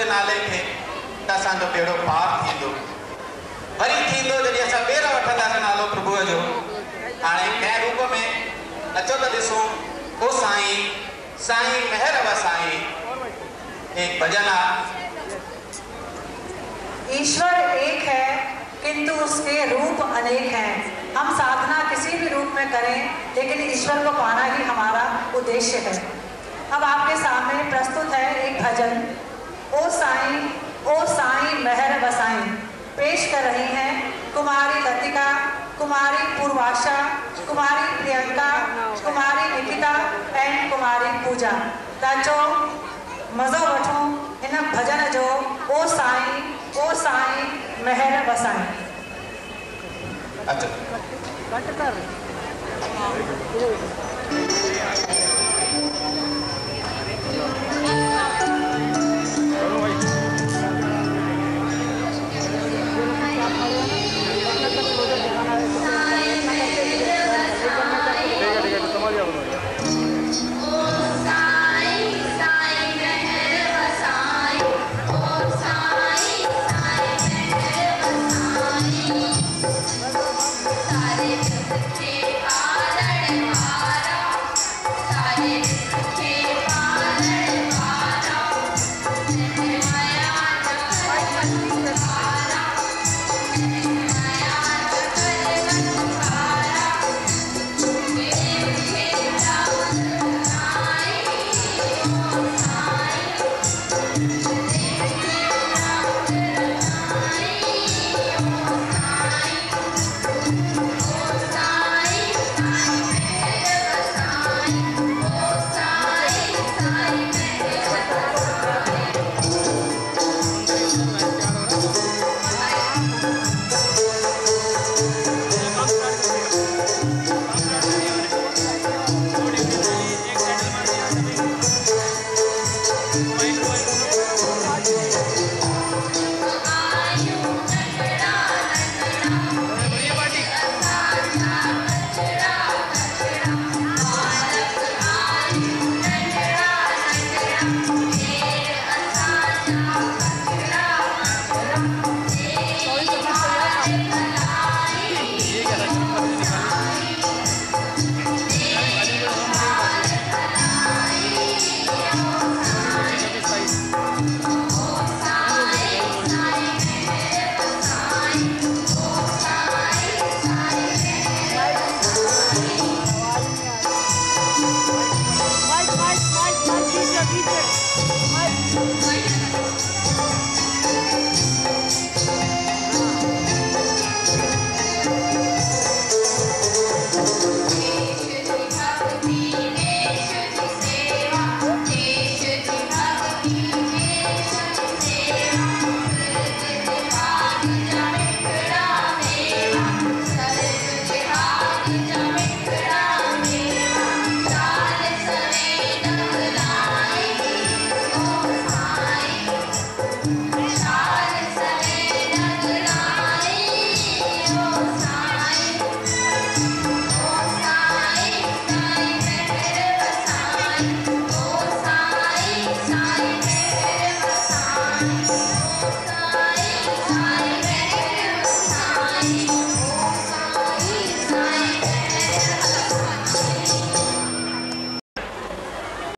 नाले खे त असांजो बेड़ो पार थींदो। वरी थींदो जॾहिं असां ॿेर वठंदासीं नालो प्रभुअ जो। हाणे कंहिं रूप में अचो त ॾिसूं ओ साईं साईं मेहर वसाईं एक भजन आ। ईश्वर एक है किंतु उसके रूप अनेक हैं। हम साधना किसी भी रूप में करें लेकिन ईश्वर को पाना ही हमारा उद्देश्य है। अब आपके सामने प्रस्तुत है एक भजन ओ साईं मेहर वसाईं। पेश कर रही हैं कुमारी लतिका, कुमारी पूर्वाशा, कुमारी प्रियंका, कुमारी निकिता एंड कुमारी पूजा। ताचो मज़ो वठो इन भजन जो ओ साईं मेहर वसाईं। अच्छा Mike,